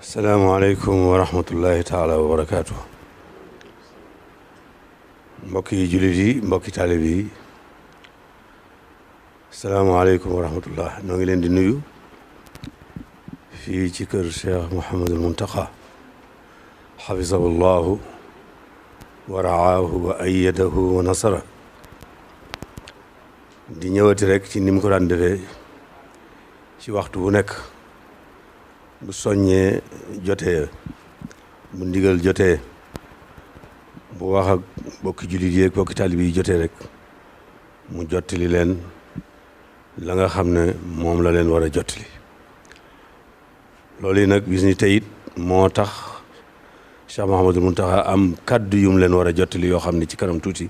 salaamaaleykum wa rahmatullahi taala wa barakaatu. mbokki jullit yi mbokki taalib yi salaamaaleykum wa rahmatullah noo ngi leen di nuyu fii ci kër Cheikh Mouhamadul Muntaqa xafisahu llahu wa raahu wa ayyadahu wa nasara di ñëwati rek ci ni mu ko daan defee ci waxtu bu nekk bu soññee jotee bu ndigal jotee bu wax ak bokki jullit yi ak bokki taalibe yi jotee rek mu jottali leen la nga xam ne moom la leen war a jottali loolu yi nag bis ni tey it moo tax Cheikh Mouhamadul Mountakha am kaddu yum leen war a jottali yoo xam ne ci kanam tuuti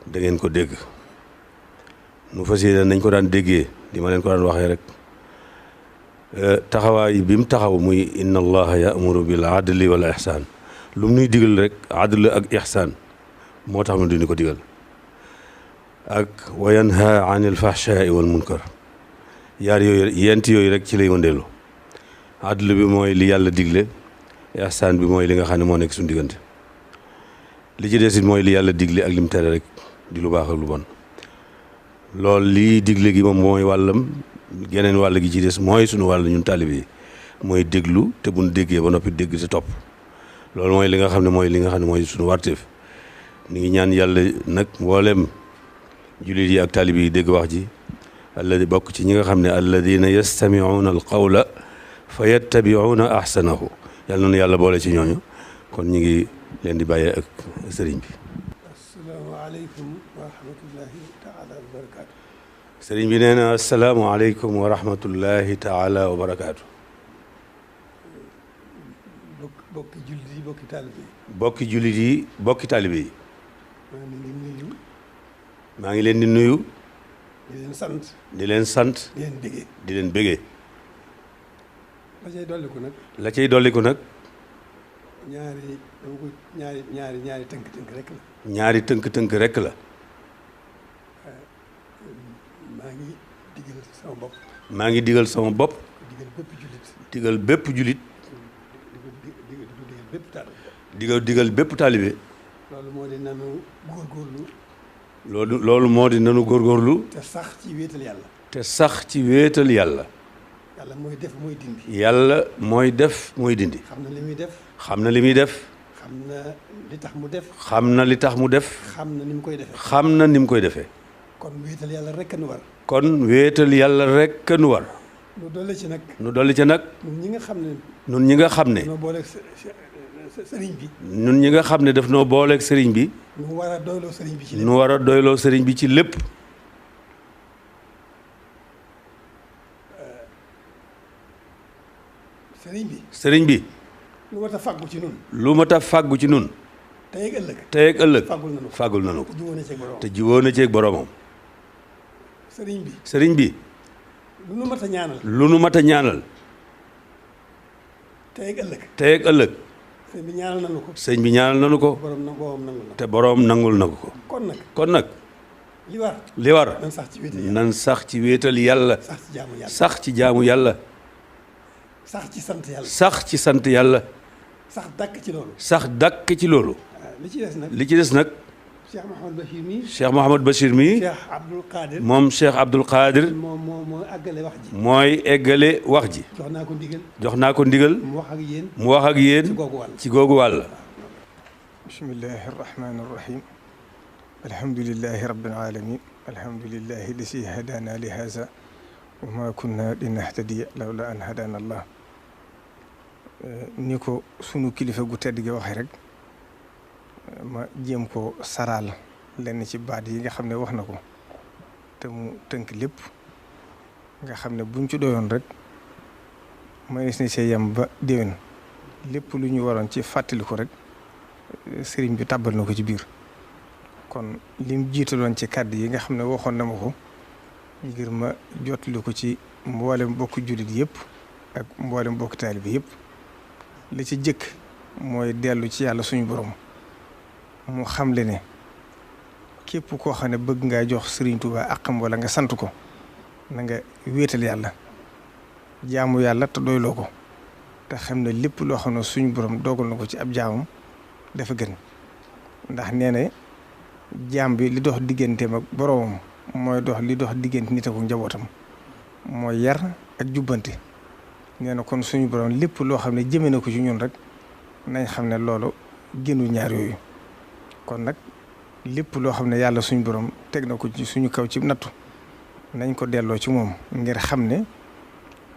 da ngeen ko dégg nu fas yéene nañ ko daan déggee di ma leen ko daan waxee rek taxawaay bi mu taxaw muy inna allaha ya'muru bil adli wal ihsaan lu mu nuy digal rek adl ak ihsaan moo tax mu duñu ko digal ak wa yanha anil fahshaai wal munkar yaar yooyu yent yooyu rek ci lay wëndeelu adl bi mooy li yàlla digle ihsaan bi mooy li nga xam ne moo nekk suñu diggante li ci des it mooy li yàlla digle ak lim tere rek di lu baax ak lu bon loolu lii digle gi moom mooy wàllam geneen wàll gi ci des mooy suñu wàll ñun taalibe yi mooy déglu te buñ déggee ba noppi dégg te topp loolu mooy li nga xam ne mooy suñu warteef ni ngi ñaan yàlla nag mboolem jullit yi ak taalibe yi dégg wax ji alladi bokk ci ñi nga xam ne alladina yastamiuuna al qawla fa yattabiuuna ahsanahu yàlla noonu yàlla boole ci ñooñu kon ñu ngi leen di bàyyee ak sëriñ bi. asalaamaaleykum wa rahmatullahi taala wa barakaatu. sëriñ bi nee na asalaamaaleykum wa rahmatullahi taala wa barakaatu. bokki jullit yi bokki taalibe yi. bokki jullit yi bokki taalibe yi. maa ngi leen di nuyu. di leen sant. di leen sant. di leen bégee. di leen bégee. la cay dolliku nag. la cay dolliku nag. ñaari tënk-tënk rek la. ñaari tënk-tënk rek la. maa ngi digal sama bopp. maa ngi digal sama bopp. digal bépp jullit. digal bépp jullit. digal bépp taalibe. digal bépp taalibe. loolu moo di nanu góorgóorlu. loolu moo di nanu góorgóorlu. te sax ci wéetal yàlla. te sax ci wéetal yàlla. yàlla mooy def mooy dindi. yàlla mooy def mooy dindi. xam na li muy def. xam na li muy def. xam na li tax mu def. xam na li tax mu def. xam na ni mu koy defee. xam na ni mu koy defee. kon wéetal yàlla rek a nu war. kon wéetal yàlla rek a nu war. nu dolli ci nag. nu dolli ci nag. ñun ñi nga xam ne. ñun ñi nga xam ne. noo booleeg sëriñ bi. ñun ñi nga xam ne daf noo booleeg sëriñ bi. nu war a doyloo sëriñ bi ci lépp. nu war a doyloo sëriñ bi ci lépp. sëriñ bi. lu mat a fàggu ci nun. lu mat a fàggu ci nun. tey ak ëllëg. tey ak ëllëg. fàggul nanu ko. te jiwoo na ceeg boromam. sëriñ bi. sëriñ bi. lu nu mat a ñaanal. lu nu mat a ñaanal. tey ak ëllëg. tey ak ëllëg. sëñ bi ñaanal nanu ko. sëñ bi ñaanal nanu ko. te borom nangul na ko. kon nag. li war. nan sax ci wéetal yàlla. sax ci jaamu yàlla. sax ci sant yàlla. sax ci sant yàlla. sax dàkk ci loolu. sax dàkk ci loolu. li ci des nag. li ci des nag. Cheikh Mouhamad Bachir mii. Cheikh Mouhamad Bachir mii. Cheikh Abdoul Qadir. moom Cheikh Abdoul Qadir. moo eggale wax ji. mooy eggale wax ji. jox naa ko ndigal. jox naa ko ndigal. mu wax ak yéen. mu wax ak yéen. ci googu wàll. bismillahi rahmaani rahim. alhamdulillahi rabbil alamin. alhamdulillahi lasi hadana li haza. wa ma kunna linahtadiya lawla an hadana allah. ni ko sunu kilifa gu tedd gi waxee rek ma jéem ko saraal lenn ci baat yi nga xam ne wax na ko te mu tënk lépp nga xam ne buñ ci doyoon rek mënees na see yem ba déwén lépp lu ñu waroon ci fàttali ko rek sëriñ bi tàbbal na ko ci biir kon lim jiitaloon ci kàddu yi nga xam ne waxoon na ma ko ngir ma jottali ko ci mboolem bokk jullit yëpp ak mboolem bokk taalibe yëpp li ci jëkk mooy dellu ci yàlla suñu borom mu xamle ne képp koo xam ne bëgg ngaa jox Sëriñ Tuubaa àqam wala nga sant ko na nga wéetal yàlla jaamu yàlla te doyloo ko te xam ne lépp loo xam ne suñu borom dogal na ko ci ab jaamam dafa gën ndax nee na jaam bi li dox digganteem ak boromam mooy li dox diggante nit ak njabootam mooy yar ak jubbante nee na kon suñu borom lépp loo xam ne jëme na ko ci ñun rek nañ xam ne loolu génnu ñaar yooyu kon nag lépp loo xam ne yàlla suñu borom teg na ko ci suñu kaw ci nattu nañ ko delloo ci moom ngir xam ne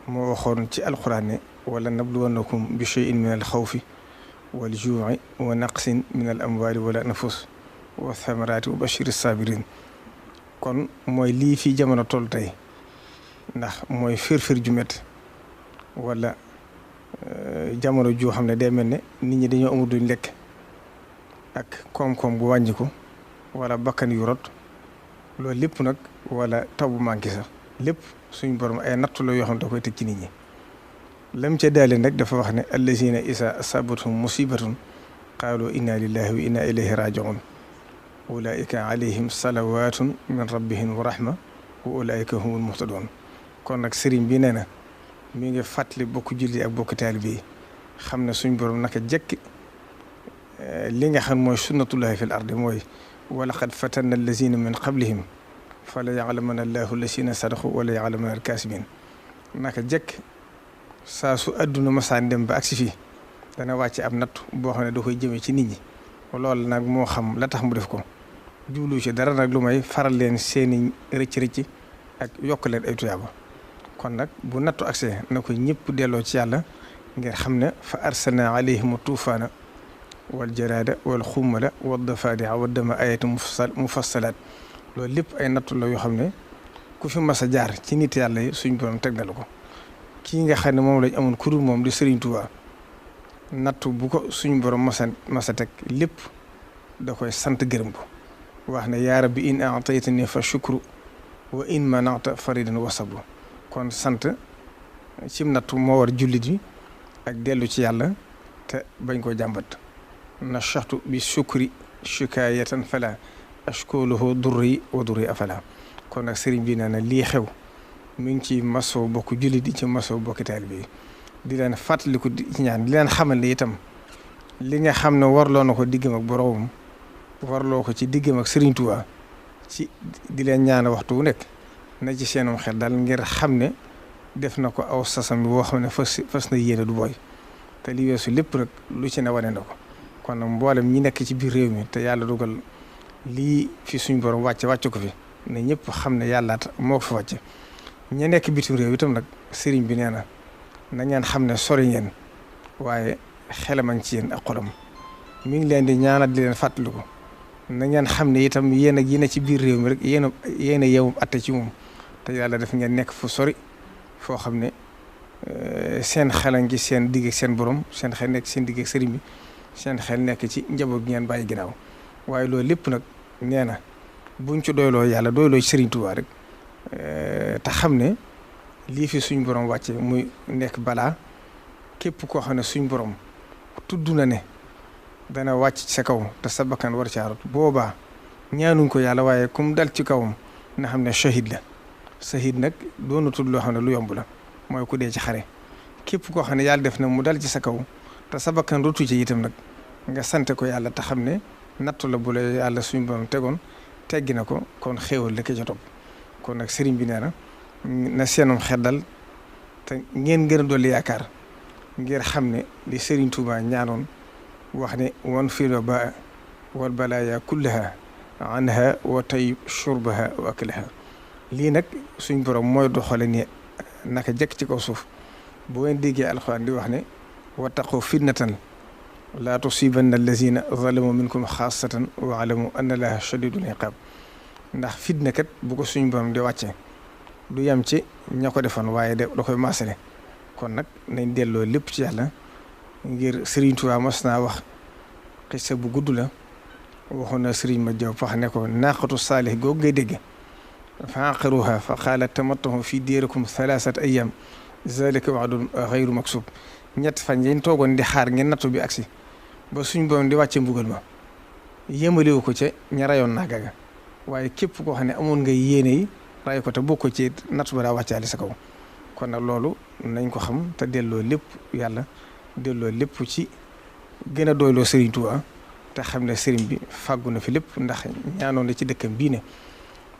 moo waxoon ci alxuraan ne wala nabluwannakum bi shay'in min al xawfi wal juu'i wa naqsin min al amwaali wal anfus wa thamaraati wa bashiri sabirin kon mooy lii fii jamono toll tey ndax mooy firfir ju métti wala jamono joo xam ne day mel ne nit ñi dañoo amul duñ lekk ak koom-koom bu wàññiku wala bakkan yu rot loolu lépp nag wala taw bu manqué sax lépp suñ borom ay nattu la yoo xam ne da koy teg ci nit ñi lam ca daale nag dafa wax ne allazina isa asabathum musibatun qaalu inna lillahi wa inna ilayhi rajiun ulaika alayhim salawatun min rabbihim wa rahma wa ulaika humul muhtadun kon nag sëriñ bi nee na mi ngi fàttali bokk julli ak bokk taalibe yi xam ne suñ borom naka jekk li nga xam mooy sunnatullahi fil ardi mooy wa laqad fatanna allazina min qablihim fala ya'lamanna allahu allazina sadaqu wala ya'lamanna al-kaasibin naka jekk saa su àdduna masaan dem ba agsi fii dana wàcce ab natt boo xam ne da koy jëmee ci nit ñi loolu nag moo xam la tax mu def ko jublu ci dara nag lu may faral leen seeni rëcc-rëcc ak yokk leen ay tuyaaba kon nag bu nattu agsee na ko ñëpp delloo ci yàlla ngir xam ne fa arsalna alayhim tuufaana wal jaraada wal xummala wad dafaadi'a wad dama ayatu mufassalaat loolu lépp ay nattu la yoo xam ne ku fi mas a jaar ci nit yàlla yi suñ borom teg na la ko kii nga xam ne moom lañ amoon kuréel moom di Serigne Touba nattu bu ko suñ borom masa teg lépp da koy sant gërëm ko wax ne yaa rabbi in a'taytani fa shukru wa in mana'ta faridan wa sabru kon sant cim nattu moo war jullit yi ak dellu ci yàlla te bañ koo jàmbat nashaxtu bi shukri shikaayatan fala ashkuluhu durri wa durri afala kon nag sëriñ bi nee na lii xew mi ngi ci masoo bokk jullit yi ci masoo bokki taalibe yi di leen fàttaliku ci ñaan di leen xamal ne itam li nga xam ne warloo na ko diggam ak boroomam warloo ko ci diggam ak Sëriñ Tuubaa ci di leen ñaan waxtu wu nekk na ci seenum xel daal ngir xam ne def na ko aw sasam bi boo xam ne fas na yéene du booy te li weesu lépp nag lu ci ne wane na ko kon nag mboolem ñi nekk ci biir réew mi te yàlla dugal lii fi suñ borom wàcce ko fi ne ñëpp xam ne yàlla moo ko fi wàcce ña nekk bitim réew itam nag sëriñ bi nee na ngeen xam ne sori ngeen waaye xelamañ ci yéen ak xolam mi ngi leen di ñaanal di leen fàttaliku na ngeen xam ne itam yéen ak yéen ci biir réew mi rek yéen a yeewum atte ci moom te yàlla def ngeen nekk fu sori foo xam ne seen xelan gi seen digg ak seen borom seen xel nekk seen digg ak sëriñ bi seen xel nekk ci njaboot gi ngeen bàyyi ginnaaw waaye loolu lépp nag nee na buñ ci doyloo yàlla doyloo ci Sëriñ Tuubaa rek te xam ne lii fi suñ borom wàcce muy nekk balaa képp koo xam ne suñ borom tudd na ne dana wàcc ci sa kaw te sa bakkan war caarut boobaa ñaanuñ ko yàlla waaye comme dal ci kawam na xam ne shahid la shahid nag doonu tudd loo xam ne lu yomb la mooy ku dee ci xare képp koo xam ne yàlla def na mu dal ci sa kaw te sa bakkan rotu ci itam nag nga sante ko yàlla te xam ne nattu la bu la yàlla suñ borom tegoon teggi na ko kon xéewal la ko ca topp kon nag sëriñ bi nee na seenum xel dal te ngeen gën a dolli yaakaar ngir xam ne li Sëriñ Tuubaa ñaanoon wax ne wan filo ba wal balaaya kullaha anha wa tayyib shurbaha wa aklaha lii nag suñ borom mooy doxale ni naka jekk ci kaw suuf bu ngeen déggee alxuraan di wax ne wattaqu fitnatan laa tusibanna allazina zalamu minkum xaasatan wa alamu anna allaha shadidul iqaab ndax fitna kat bu ko suñ borom di wàcce du yem ci ña ko defoon waaye da koy maasale kon nag nañ delloo lépp ci yàlla ngir Sëriñ Tuubaa mas naa wax xisa bu gudd la waxoon na Sëriñ ma jaw pax ne ko naaqatu saalih googu ngay dégg fa aqaruha fa qaala tamattahu fi diirikum thalaasat ayyam zalika wa'dun ghayru maksub ñett fan ngeen toogoon di xaar ngeen nattu bi agsi ba suñ borom di wàcce mbugal ma yéemalewu ko ca ña rayoon naa gaga waaye képp koo xam ne amoon nga yéene yi ray ko te bokk ci nattu ba daa wàccaale sa kaw kon nag loolu nañ ko xam te delloo lépp yàlla delloo lépp ci gën a doyloo Serigne Touba te xam ne Serigne bi fàggu na fi lépp ndax ñaanoon na ci dëkkam bii ne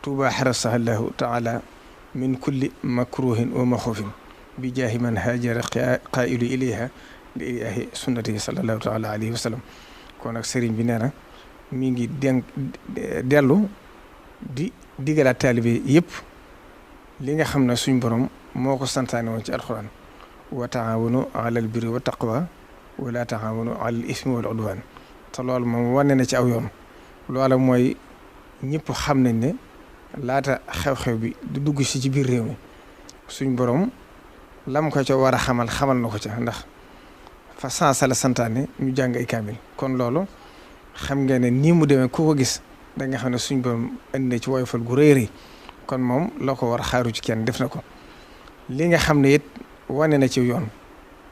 Touba xarasahallahu taala min kulli makruhin wa maxoofin bi jaahi man haajara qaa'ilu ilayha li ilaahi sunnatihi sallallahu taala alayhi wa sallam kon nag Serigne bi nee na mi ngi dellu di digalaat taalibe yëpp li nga xam ne suñ borom moo ko santaane woon ci alxuraan wa taawanu alal birri wa taqwa wala taawanu alal ismi wal udwaan te loolu moom wane na ci aw yoon loola mooy ñëpp xam nañ ne laata xew-xew bi du dugg si ci biir réew mi suñ borom lam ko ca war a xamal na ko ca ndax fa sansa la santaane ñu jàng ay kaamil kon loolu xam ngeen ne nii mu demee ku ko gis da nga xam ne suñ borom indi na ci woyofal gu rëy rëy kon moom la ko war a xaaru ci kenn def na ko li nga xam ne it wane na ci yoon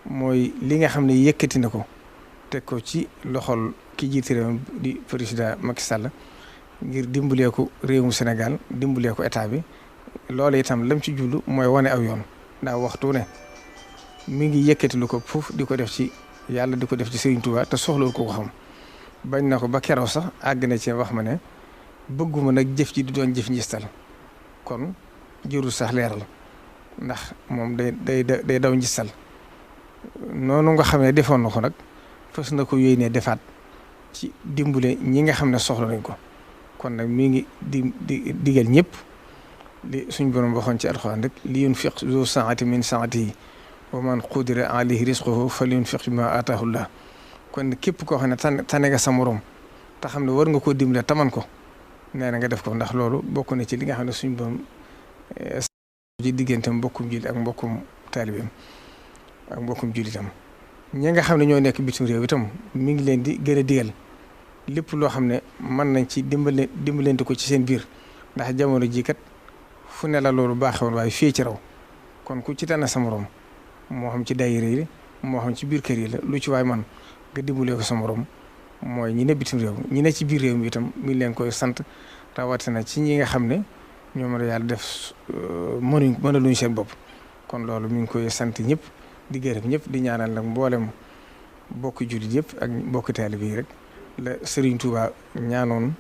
mooy li nga xam ne yëkkati na ko teg ko ci loxol ki jiite réew di président Macky Sall ngir dimbalee ko réewum Sénégal dimbalee ko état bi loolu itam lam ci jullu mooy wane aw yoon ndax waxtu ne mi ngi yëkkati lu ko fuuf di ko def ci yàlla di ko def ci Serigne Touba te soxlawul ko xam bañ na ko ba keroog sax àgg na ci wax ma ne bëgguma nag jëf ji di doon jëf njistal kon jërul sax leeral ndax moom day daw njistal noonu nga xam ne defoon na ko nag fas na ko yéenee defaat ci dimbale ñi nga xam ne soxla nañ ko kon nag mi ngi digal ñëpp li suñ borom waxoon ci alxuraan rek li yunfiq zu saati min saatihi wa man qudira alayhi rizquhu falyunfiq mimma ataahu llah kon képp koo xam ne tane nga sa morom te xam ne war nga koo dimbale taman ko nee na nga def ko ndax loolu bokk na ci li nga xam ne suñ borom ci diggante mbokkum jullit ak mbokkum taalibeem ak mbokkum jullitam ñi nga xam ne ñoo nekk bitim réew itam mi ngi leen di gën a digal lépp loo xam ne mën nañ ci dimbalante ko ci seen biir ndax jamono ji kat fu ne la loolu baaxewoon waaye fii ci raw kon ku ci tànn sa morom moo xam ci daayira yi moo xam ci biir kër yi la lu ci waay man nga dimbalee ko sa morom mooy ñi ne bitim réew ñi ne ci biir réew mi itam mi ngi leen koy sant rawatina ci ñi nga xam ne ñoom la yàlla def mënaluñ seen bopp kon loolu mi ngi koy sant ñëpp di gërëm ñëpp di ñaanal nag mboolem bokki jullit yëpp ak bokki taalibe yi rek la Serigne Touba ñaanoon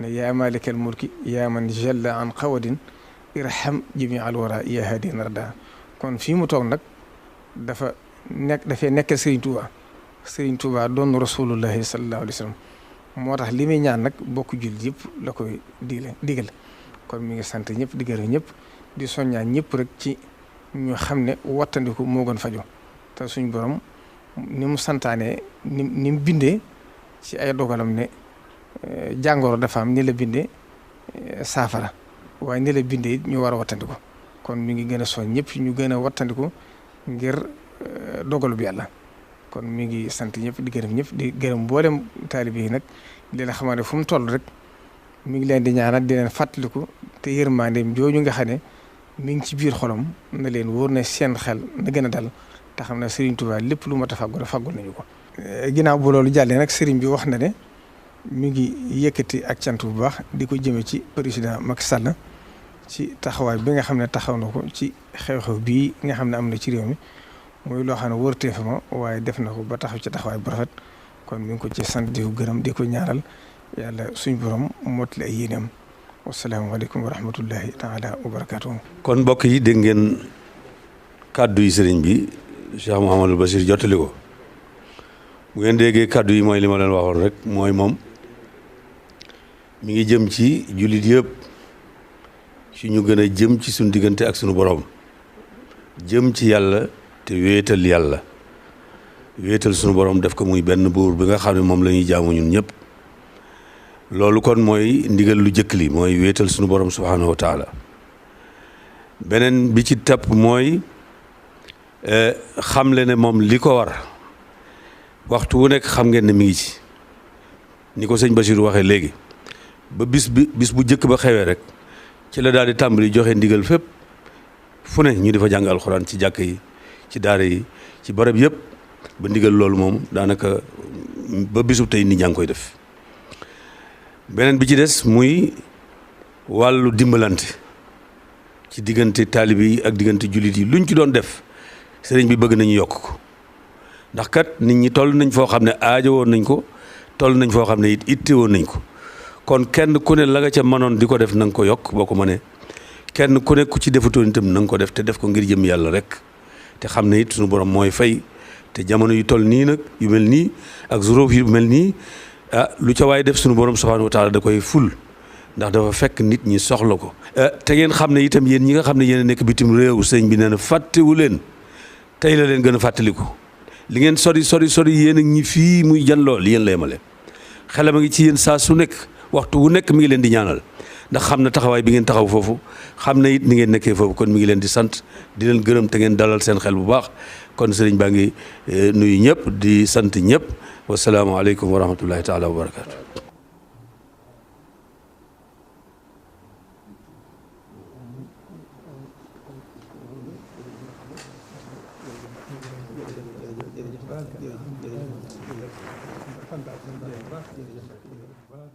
ne yaa maalikal mulki yaa man jalla an xawadin irham jami al wara yaa hadin rada kon fii mu toog nag dafay nekkal Serigne Touba doon rasulullahi sallallahu alayhi wa sallam moo tax li muy ñaan nag bokk jullit yëpp la koy digal kon mi ngi sant ñëpp di gërëm ñëpp di soññaan ñëpp rek ci ñu xam ne wattandiku moo gën faju te suñ borom ni mu santaane ni mu bindee ci ay dogalam ne jàngoro dafa am ni la bindee saafara waaye ni la bindee it ñu war a wattandiku kon mi ngi gën a soñ ñëpp ñu gën a wattandiku ngir dogalu bi yàlla kon mi ngi sant ñëpp di gërëm ñëpp di gërëm mboolem taalibe yi nag di leen xamal ne fu mu toll rek mi ngi leen di ñaanal di leen fàttaliku te yërmandeem jooju nga xam ne mi ngi ci biir xolam na leen wóor ne seen xel na gën a dal te xam ne Serigne Touba lépp lu mat a fàggu fàggul nañu ko. ginnaaw bu loolu jàllee nag Serigne bi wax na ne mi ngi yëkkati ak cant bu baax di ko jëme ci président Macky Sall ci taxawaay bi nga xam ne taxaw na ko ci xew-xew bii nga xam ne am na ci réew mi muy loo xam ne wërtee fa ma waaye def na ko ba taxaw ci taxawaay bu rafet kon mi ngi ko ci sant di ko gërëm di ko ñaaral yàlla suñ borom mottali ay yéenam. wasalaamaaleykum wa rahmatullahi taala wa barakaatuhu. kon mbokk yi dégg ngeen kàddu yi sëriñ bi Cheikh Mouhamadul Bachir jottali ko bu ngeen déggee kàddu yi mooy li ma leen waxoon rek mooy moom mi ngi jëm ci jullit yëpp ci ñu gën a jëm ci suñu diggante ak suñu borom jëm ci yàlla te wéetal yàlla wéetal suñu borom def ko muy benn buur bi nga xam ne moom la ñuy jaamu ñun ñëpp. loolu kon mooy ndigal lu jëkk li mooy wéetal sunu borom subhaanahu wa taala beneen bi ci tapp mooy xamle ne moom li ko war waxtu wu nekk xam ngeen ne mi ngi ci ni ko sëñ Bachir waxee léegi ba bis bu jëkk ba xewee rek ci la daal di tàmbali joxe ndigal fépp fu ne ñu di fa jàng alxuraan ci jàkk yi ci daara yi ci barab yëpp ba ndigal loolu moom daanaka ba bisu tey nit ñaa ngi koy def. beneen bi ci des muy wàllu dimbalante ci diggante taalibe yi ak diggante jullit yi luñ ci doon def sëriñ bi bëgg nañu yokk ko ndax kat nit ñi toll nañ foo xam ne aajo woon nañ ko toll nañ foo xam ne it itte woon nañ ko kon kenn ku ne la nga ca mënoon di ko def na nga ko yokk boo ko mënee kenn ku ne ku ci defutoon itam na nga ko def te def ko ngir jëm yàlla rek te xam ne it suñu borom mooy fay te jamono yu toll nii nag yu mel nii ak zuróof yu mel nii lu ca waay def suñu borom subhanahu wa taala da koy ful ndax dafa fekk nit ñi soxla ko. te ngeen xam ne itam yéen ñi nga xam ne yéen a nekk bitim réew sëñ bi nee na fàttewu leen tey la leen gën a fàttaliku li ngeen sori yéen ak ñi fii muy janloo li yéen la yemale xelam a ngi ci yéen saa su nekk waxtu wu nekk mi ngi leen di ñaanal ndax xam na taxawaay bi ngeen taxaw foofu xam na it ni ngeen nekkee foofu kon mi ngi leen di sant di leen gërëm te ngeen dalal seen xel bu baax kon sëriñ baa ngi nuyu ñëpp di sant ñëpp wasalaamaaleykum wa rahmatullahi taala wa barakaatu. jërëjëf